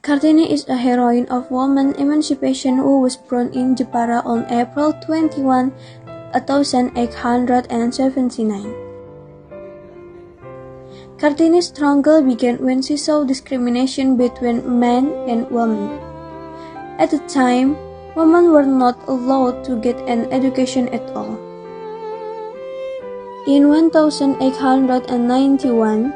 Kartini is a heroine of women emancipation who was born in Jepara on April 21, 1879. Kartini's struggle began when she saw discrimination between men and women. At the time, women were not allowed to get an education at all. In 1891,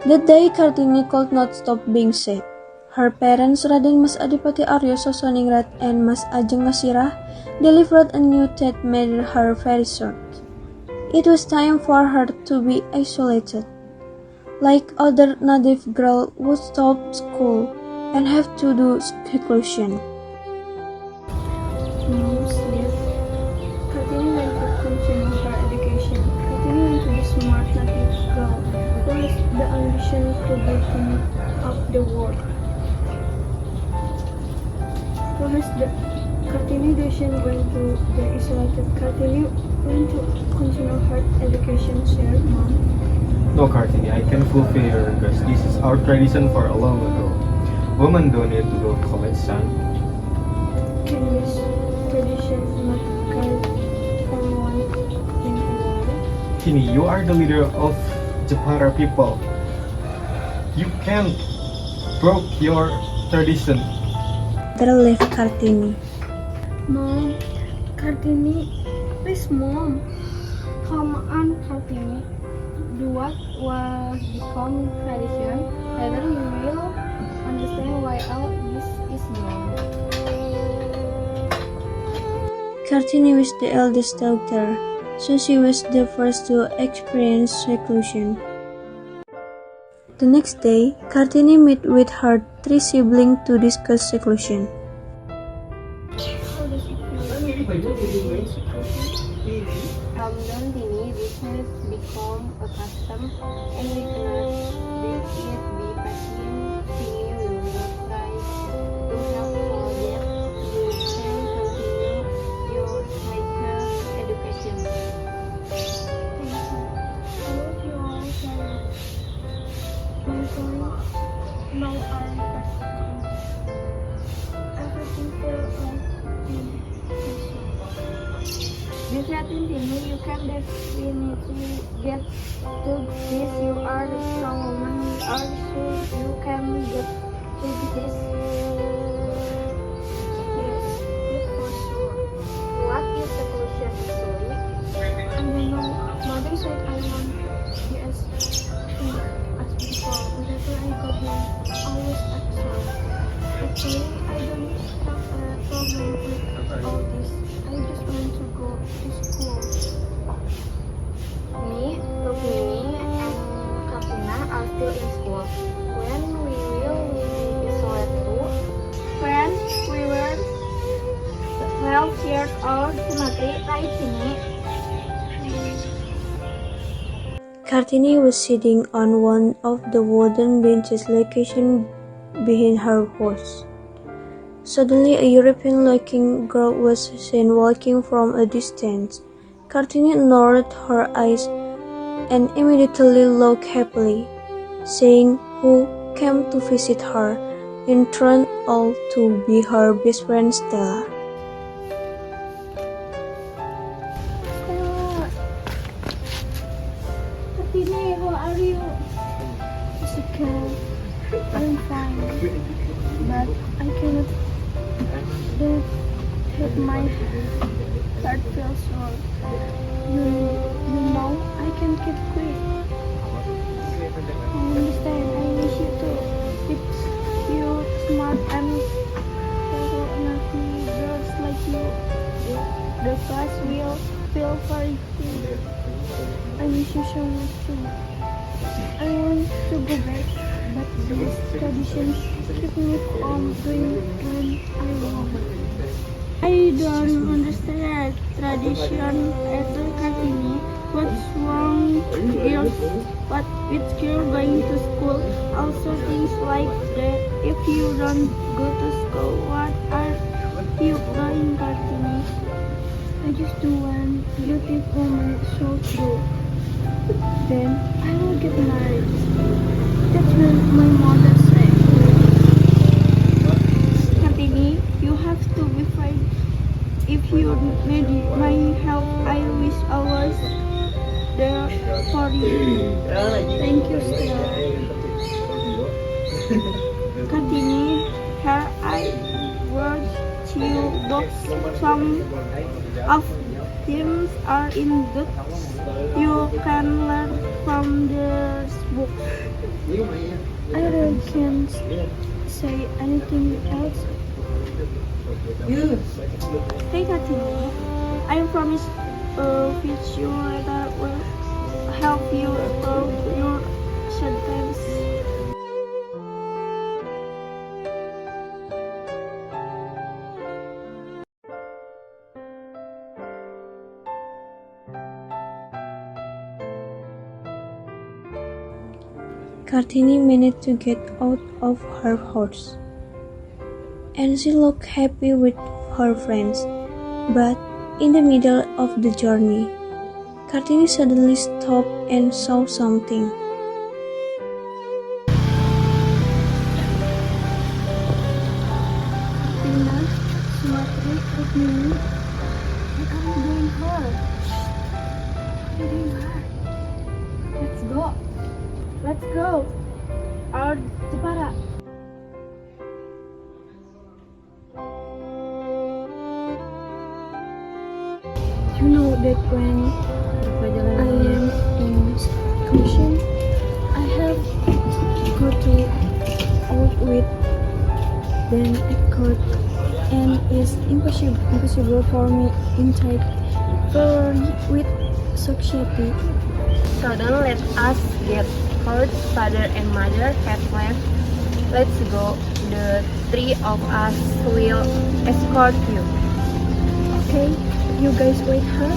the day Kartini could not stop being sad. Her parents, Raden Mas Adipati Aryo Sosoningrat and Mas Ajeng Ngasirah, delivered a news that made her very sad. It was time for her to be isolated. Like other native girls would stop school and have to do seclusion. Moms left. Kartini went to continue her education. Kartini went to be smart native girl who has the ambition to be king of the world. Kartini decision went to the isolated. Kartini went to continue her education, shared mom. No, Kartini, I can fulfill your request. This is our tradition for a long ago. Women don't need to go to college, son. Can this tradition not guide everyone in the world? Tini, you are the leader of Jepara people. You can't broke your tradition. There left Kartini. Mom, Kartini, please mom. Come on, Kartini. Do what was become tradition, later you will understand why all this is wrong. Kartini was the eldest daughter, so she was the first to experience seclusion. The next day, Kartini met with her three siblings to discuss seclusion. How does it feel to be in seclusion? From Nandini, this has become a custom, and we cannot make it be patient. Tini will not try to help so that you can continue your higher education. Thank you. I love you all, Sarah. My friends, now I everything feels like Miss Latin Tini, you can definitely get to this. You are a strong woman. We are sure you can get to this. Yes, for sure. What is the question, Zoe? I don't know. Mother said I want yes as before. Whenever I go home, always absent. Actually, I don't have a problem with all this. I just want to go to school. Me, Rukmini, and Katrina are still in school. When we will be isolated too? When we were 12 years old, Sumatri, right, Tini? Kartini was sitting on one of the wooden benches located behind her horse. Suddenly, a European-looking girl was seen walking from a distance. Kartini narrowed her eyes and immediately looked happily, saying who came to visit her, and turned out to be her best friend Stella. Stella! Kartini, how are you? It's okay. I'm fine. But I cannot do it. My heart feels wrong. You know, I can keep quiet. I understand. I wish you to. It's you, smart and naughty girls like you. The class will feel very good. I miss you so much too. I want to go back, but these traditions keep me from doing when I want. I don't understand tradition at Kartini. What's wrong with girl going to school? Also things like that. If you don't go to school, what are you doing, Kartini? I just do one beautiful woman should do. Then I will get married. That's what my mother said. If you need my help, I wish I was there for you. Thank you, Stella. Kartini, here I wrote you books. Some of them are in Dutch. You can learn from this book. I really can't say anything else. Hey Kartini, I promise which you later will help you improve your sentence. Kartini managed to get out of her horse, and she looked happy with her friends. But in the middle of the journey, Kartini suddenly stopped and saw something. Tina, Sumatri, Rukmini, what are you doing here? What are you doing here? Let's go. Let's go. Our Jepara. You know that when I am in excursion, I have got to out with then accord, and it's impossible for me inside with society. So don't let us get hurt. Father and mother have left. Let's go. The three of us will escort you. Okay, you guys wait her.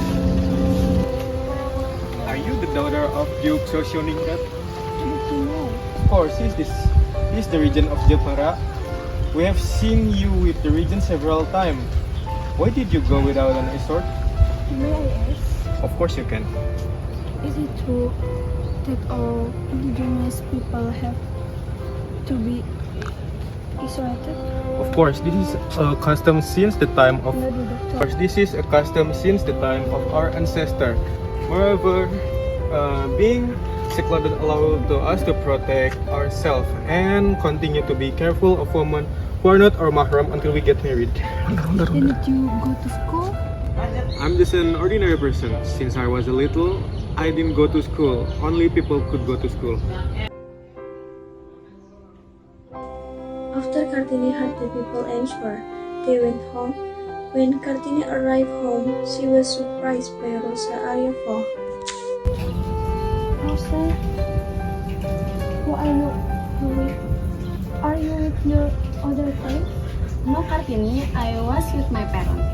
Are you the daughter of Duke Sosioningrat? How did you know? Of course, this is the region of Jepara. We have seen you with the region several times. Why did you go without an escort? May I ask, Of course you can. is it true that all indigenous people have to be isolated? Of course, this is a custom since the time of No, the Of doctor. course, this is a custom since the time of our ancestor. Moreover, being secluded allows to us to protect ourselves and continue to be careful of women who are not our mahram until we get married. Didn't you go to school? I'm just an ordinary person. Since I was a little, I didn't go to school. Only people could go to school. After Kartini heard the people answer, they went home. When Kartini arrived home, she was surprised by Rosa arrival. Rosa, who are you with? Are you with your other friends? No, Kartini, I was with my parents.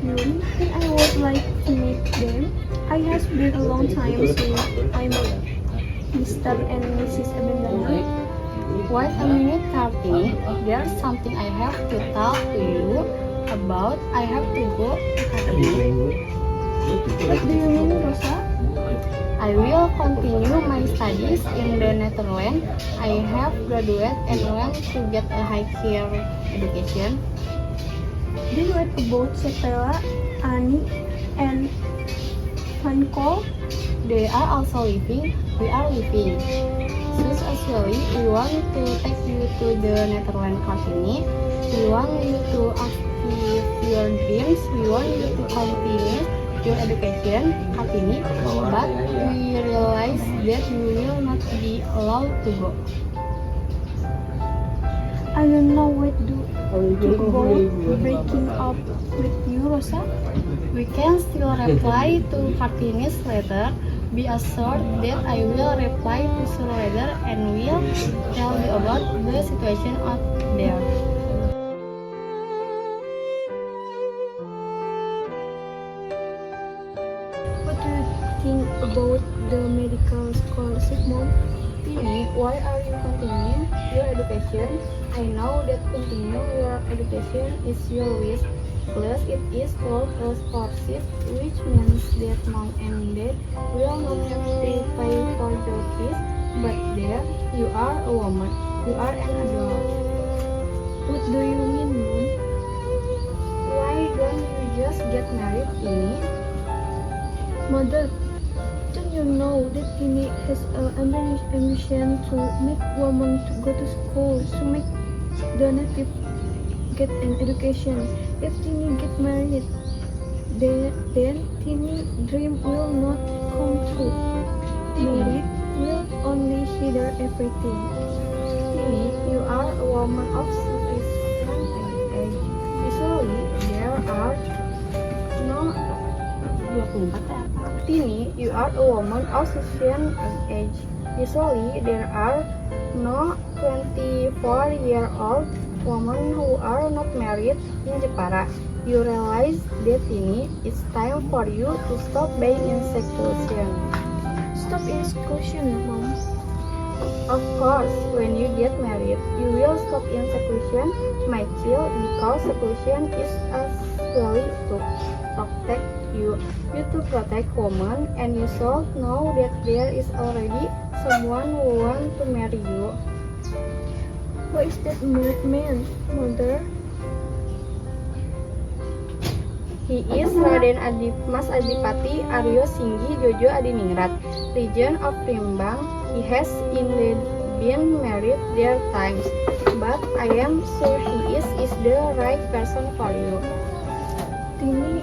Really? Then I would like to meet them. It has been a long time since I met Mr. and Mrs. Abendana. Wait a minute, Kartini. There's something I have to tell to you about. I have to go to Kartini. What do you mean, Rosa? I will continue my studies in the Netherlands. I have graduated and want to get a higher education. Then what about Stella, Annie, and Van Col? They are also living. We are living. So actually, we want to take you to the Netherlands, Kartini. We want you to achieve your dreams. We want you to continue your education, Kartini. But we realize that you will not be allowed to go. I don't know what to about breaking up with you, Rosa. We can still reply to Kartini's letter. Be assured that I will reply to your letter and will tell you about the situation out there. What do you think about the medical scholarship, Mom? Tini, why are you continuing your education? I know that continue your education is your wish. Plus, it is called a scholarship, which means that mom and dad will not have to pay for your fees. But there, you are a woman. You are an adult. What do you mean, Mom? get married, Tini? Mother, don't you know that Tini has an ambition to make women to go to school, to make the native get an education? If Tini get married, then Tini dream will not come true. Married will only share everything. Tini, you are a woman of sufficient age. Usually, there are no 24 ya? Tini, you are a woman of sufficient age. Usually, there are no 24-year-old women who are not married in Jepara. You realize that, Tini, it's time for you to stop being in seclusion. Stop exclusion, Mom. Of course, when you get married, you will stop in seclusion, my child, because seclusion is actually to protect you to protect women, and you should know that there is already someone who wants to marry you. What is that man, Mother? He is Raden Mas Adipati Aryo Singgi Jojo Adiningrat, Regent of Rembang. He has indeed been married there times, but I am sure he is the right person for you. Tini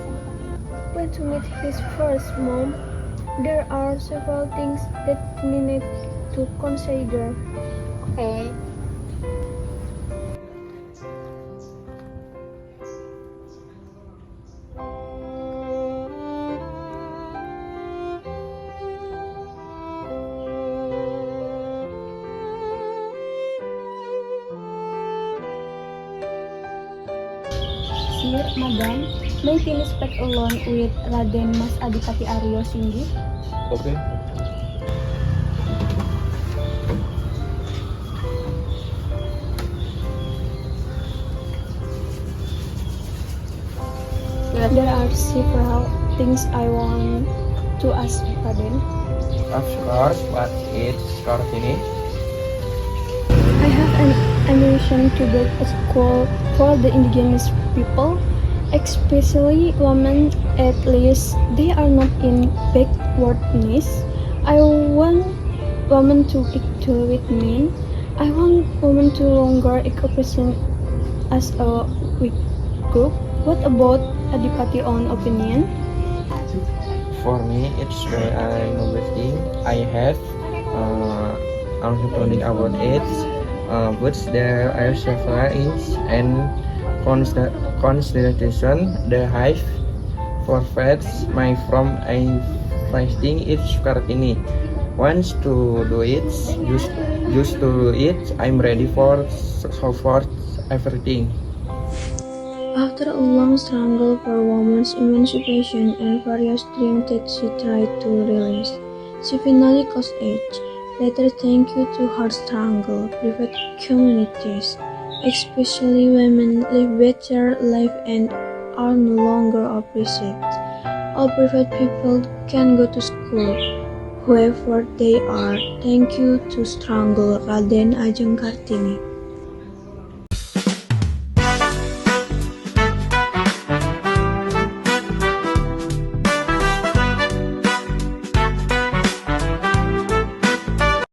went to meet his first, Mom. There are several things that Tini need to consider. Okay. Sir, Madam, may Tini speak alone with Raden Mas Adipati Aryo Singgi? Okay. There are several things I want to ask Raden. Of course, what is Kartini? I have an ambition to build a school for the indigenous people, especially women. At least they are not in backwardness. I want women to equal with men. I want women to longer represent as a weak group. What about Adipati own opinion? For me, it's very noble thing. I have understanding about it, but there are several things and consideration the hive for faiths my from I fasting it's Kartini. Once to do it, just to do it, I'm ready for so forth everything. After a long struggle for women's emancipation and various dreams that she tried to realize, she finally crossed age. Later, thank you to her struggle, private communities, especially women, live better life and are no longer oppressed. All private people can go to school, whoever they are. Thank you to struggle, Raden Ajeng Kartini.